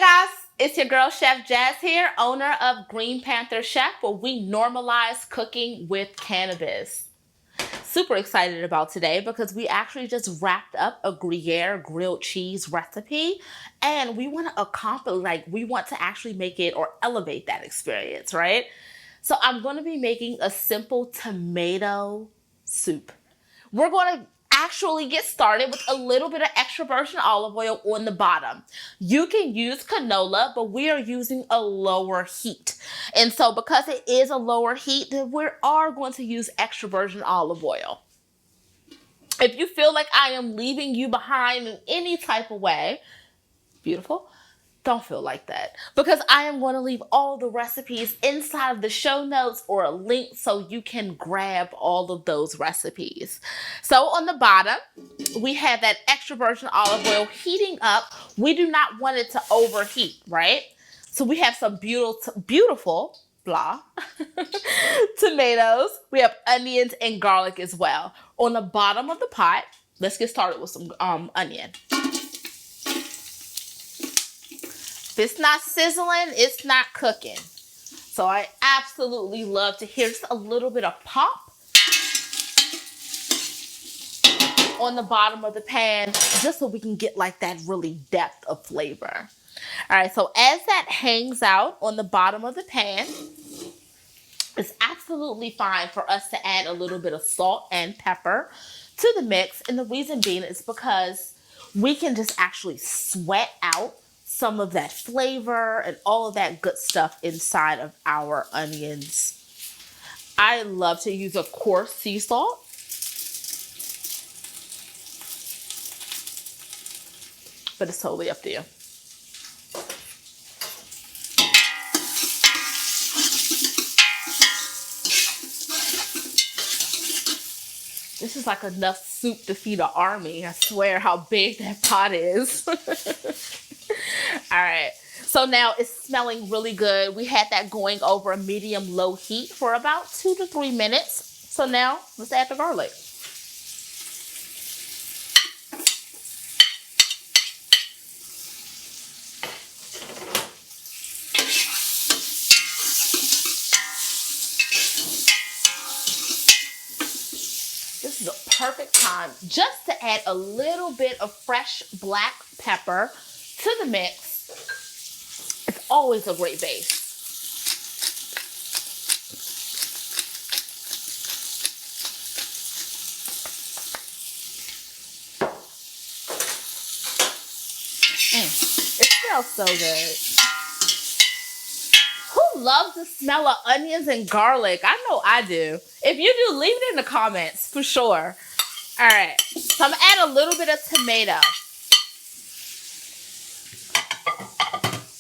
Guys, it's your girl Chef Jazz here, owner of Green Panther Chef, where we normalize cooking with cannabis. Super excited about today because we actually just wrapped up a Gruyere grilled cheese recipe, and we want to accomplish, we want to actually make it or elevate that experience, right? So I'm going to be making a simple tomato soup. We're going to actually get started with a little bit of extra virgin olive oil on the bottom. You can use canola, but we are using a lower heat. And so because it is a lower heat, then we are going to use extra virgin olive oil. If you feel like I am leaving you behind in any type of way, beautiful, don't feel like that, because I am going to leave all the recipes inside of the show notes or a link so you can grab all of those recipes. So on the bottom, we have that extra virgin olive oil heating up. We do not want it to overheat, right? So we have some beautiful tomatoes. We have onions and garlic as well. On the bottom of the pot, let's get started with some onion. If it's not sizzling, it's not cooking. So I absolutely love to hear just a little bit of pop on the bottom of the pan, just so we can get like that really depth of flavor. All right, so as that hangs out on the bottom of the pan, it's absolutely fine for us to add a little bit of salt and pepper to the mix. And the reason being is because we can just actually sweat out some of that flavor and all of that good stuff inside of our onions. I love to use a coarse sea salt. But it's totally up to you. This is like enough soup to feed an army. I swear how big that pot is. All right, so now it's smelling really good. We had that going over a medium-low heat for about 2 to 3 minutes. So now let's add the garlic. This is a perfect time just to add a little bit of fresh black pepper to the mix. It's always a great base. It smells so good. Who loves the smell of onions and garlic? I know I do. If you do, leave it in the comments for sure. All right, so I'm gonna add a little bit of tomato.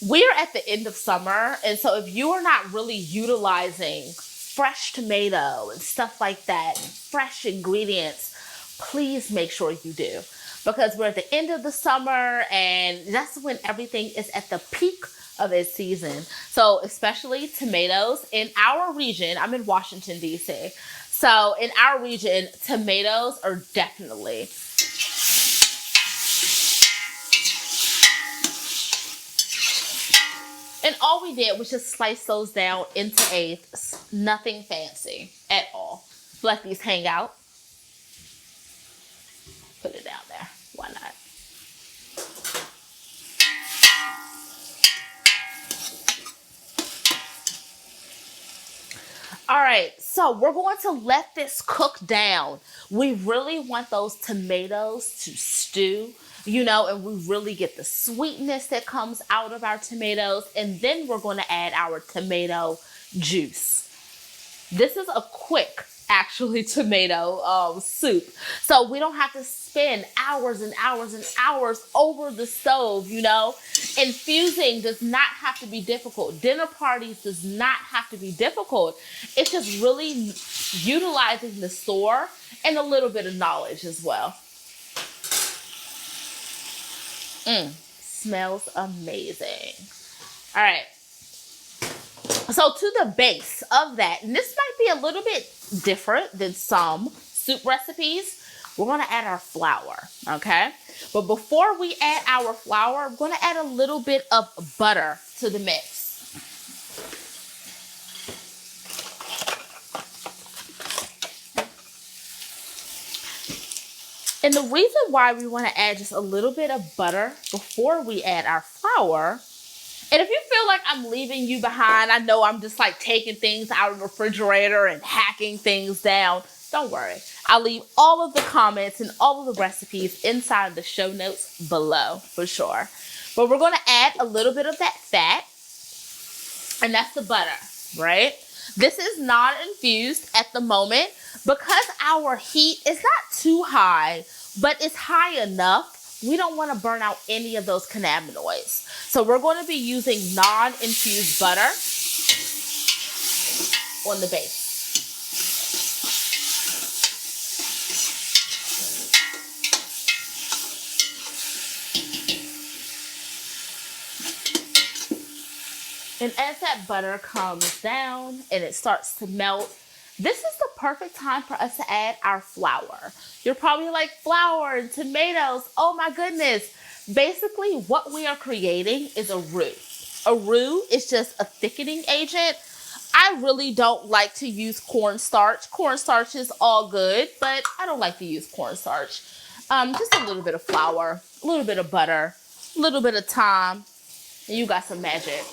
We're at the end of summer, and so if you are not really utilizing fresh tomato and stuff like that, and fresh ingredients, please make sure you do. Because we're at the end of the summer, and that's when everything is at the peak of its season. So especially tomatoes in our region, I'm in Washington, D.C. So in our region, tomatoes are definitely and all we did was just slice those down into eighths. Nothing fancy at all. Let these hang out. Put it down there. Why not? All right, so we're going to let this cook down. We really want those tomatoes to stew, and we really get the sweetness that comes out of our tomatoes. And then we're going to add our tomato juice. This is a quick, actually, tomato soup. So we don't have to spend hours and hours and hours over the stove, Infusing does not have to be difficult. Dinner parties does not have to be difficult. It's just really utilizing the store and a little bit of knowledge as well. Smells amazing. All right. So to the base of that, and this might be a little bit different than some soup recipes, we're going to add our flour, okay? But before we add our flour, I'm going to add a little bit of butter to the mix. And the reason why we want to add just a little bit of butter before we add our flour, and if you feel like I'm leaving you behind, I know I'm just like taking things out of the refrigerator and hacking things down. Don't worry. I'll leave all of the comments and all of the recipes inside the show notes below for sure. But we're going to add a little bit of that fat, and that's the butter, right? This is not infused at the moment because our heat is not too high, but it's high enough. We don't want to burn out any of those cannabinoids. So we're going to be using non-infused butter on the base. And as that butter comes down and it starts to melt, this is the perfect time for us to add our flour. You're probably like, flour and tomatoes, oh my goodness. Basically, what we are creating is a roux. A roux is just a thickening agent. I really don't like to use cornstarch. Cornstarch is all good, but I don't like to use cornstarch. Just a little bit of flour, a little bit of butter, a little bit of thyme, and you got some magic.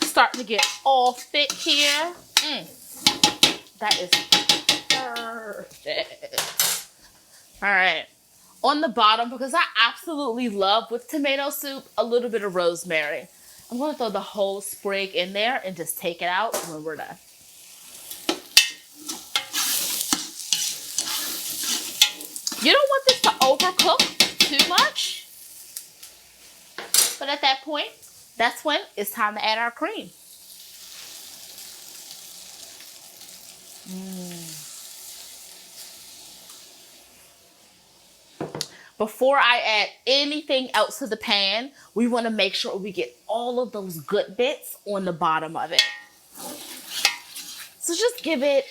Starting to get all thick here. That is perfect. All right. On the bottom, because I absolutely love with tomato soup, a little bit of rosemary. I'm going to throw the whole sprig in there and just take it out when we're done. You don't want this to overcook too much. But at that point, that's when it's time to add our cream. Before I add anything else to the pan, we want to make sure we get all of those good bits on the bottom of it. So just give it,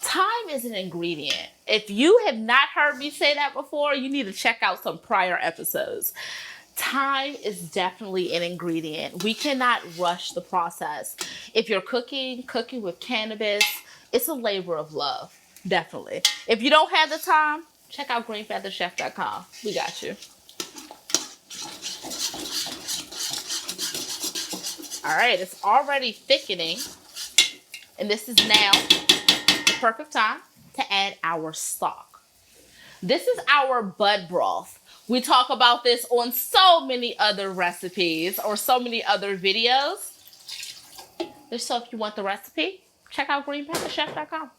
time is an ingredient. If you have not heard me say that before, you need to check out some prior episodes. Time is definitely an ingredient. We cannot rush the process. If you're cooking with cannabis, it's a labor of love, definitely. If you don't have the time, check out greenpantherchef.com. We got you. All right, it's already thickening. And this is now the perfect time to add our stock. This is our bud broth. We talk about this on so many other recipes or so many other videos. So if you want the recipe, check out greenpantherchef.com.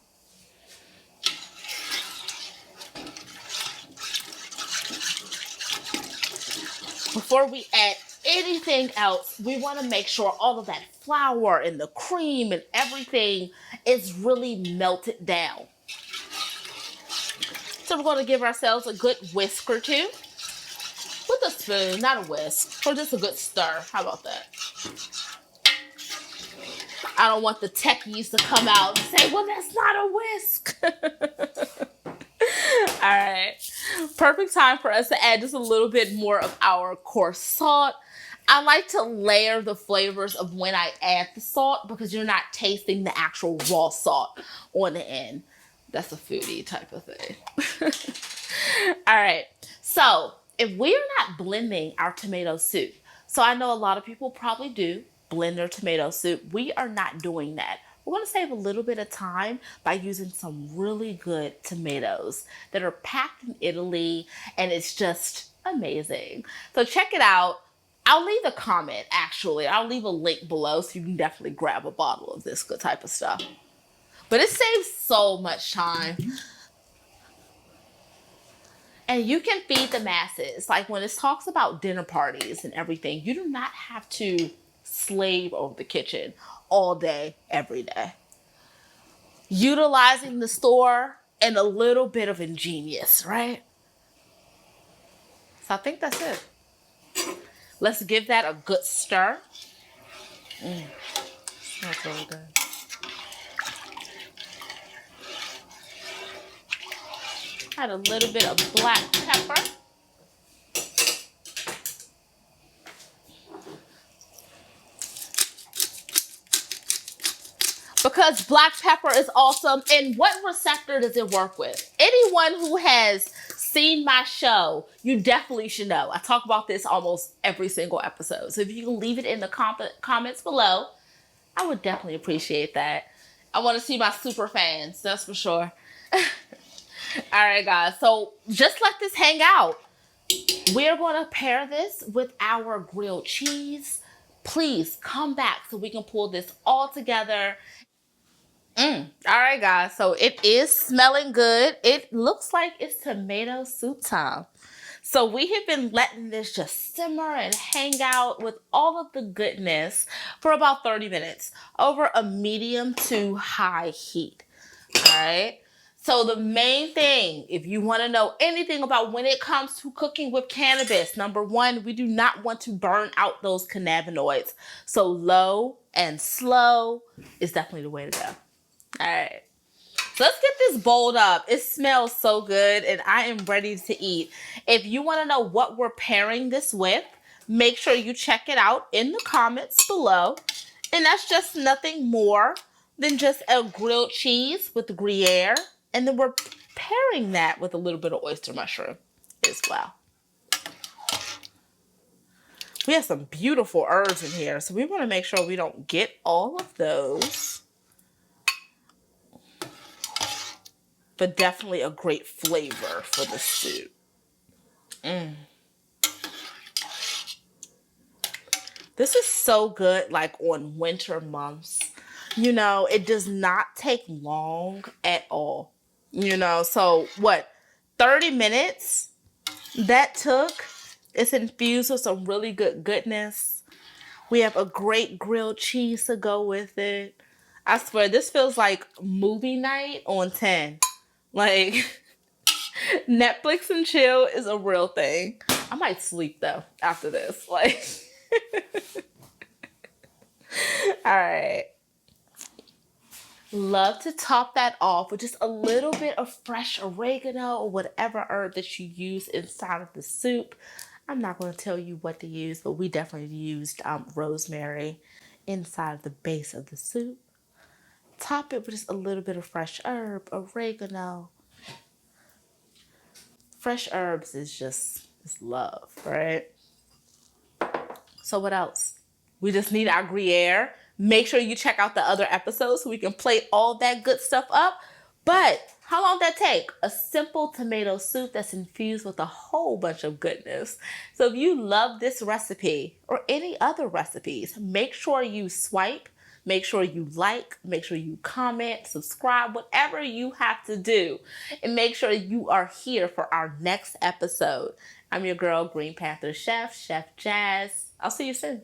Before we add anything else, we want to make sure all of that flour and the cream and everything is really melted down. So we're going to give ourselves a good whisk or two. With a spoon, not a whisk, or just a good stir. How about that? I don't want the techies to come out and say, well, that's not a whisk. All right. Perfect time for us to add just a little bit more of our coarse salt. I like to layer the flavors of when I add the salt because you're not tasting the actual raw salt on the end. That's a foodie type of thing. All right. So if we're not blending our tomato soup, so I know a lot of people probably do blend their tomato soup. We are not doing that. We're going to save a little bit of time by using some really good tomatoes that are packed in Italy, and it's just amazing. So check it out. I'll leave a comment, actually. I'll leave a link below so you can definitely grab a bottle of this good type of stuff. But it saves so much time. And you can feed the masses. Like when it talks about dinner parties and everything, you do not have to slave over the kitchen all day, every day. Utilizing the store and a little bit of ingenious, right? So I think that's it. Let's give that a good stir. That's really good. Add a little bit of black pepper. Because black pepper is awesome. And what receptor does it work with? Anyone who has seen my show, you definitely should know. I talk about this almost every single episode. So if you can leave it in the comments below, I would definitely appreciate that. I want to see my super fans, that's for sure. All right, guys. So just let this hang out. We're going to pair this with our grilled cheese. Please come back so we can pull this all together. All right, guys. So it is smelling good. It looks like it's tomato soup time. So we have been letting this just simmer and hang out with all of the goodness for about 30 minutes over a medium to high heat. All right. So the main thing, if you want to know anything about when it comes to cooking with cannabis, number one, we do not want to burn out those cannabinoids. So low and slow is definitely the way to go. All right. So let's get this bowled up. It smells so good and I am ready to eat. If you want to know what we're pairing this with, make sure you check it out in the comments below. And that's just nothing more than just a grilled cheese with Gruyere. And then we're pairing that with a little bit of oyster mushroom as well. We have some beautiful herbs in here, so we want to make sure we don't get all of those. But definitely a great flavor for the soup. This is so good, like on winter months. You know, it does not take long at all. You know, so what, 30 minutes that took? It's infused with some really good goodness. We have a great grilled cheese to go with it. I swear, this feels like movie night on 10. Like, Netflix and chill is a real thing. I might sleep, though, after this. Like, all right. Love to top that off with just a little bit of fresh oregano or whatever herb that you use inside of the soup. I'm not going to tell you what to use, but we definitely used rosemary inside of the base of the soup. Top it with just a little bit of fresh herb, oregano. Fresh herbs is just love, right? So what else? We just need our Gruyere. Make sure you check out the other episodes so we can plate all that good stuff up. But how long did that take? A simple tomato soup that's infused with a whole bunch of goodness. So if you love this recipe or any other recipes, make sure you swipe, make sure you like, make sure you comment, subscribe, whatever you have to do. And make sure you are here for our next episode. I'm your girl, Green Panther Chef, Chef Jazz. I'll see you soon.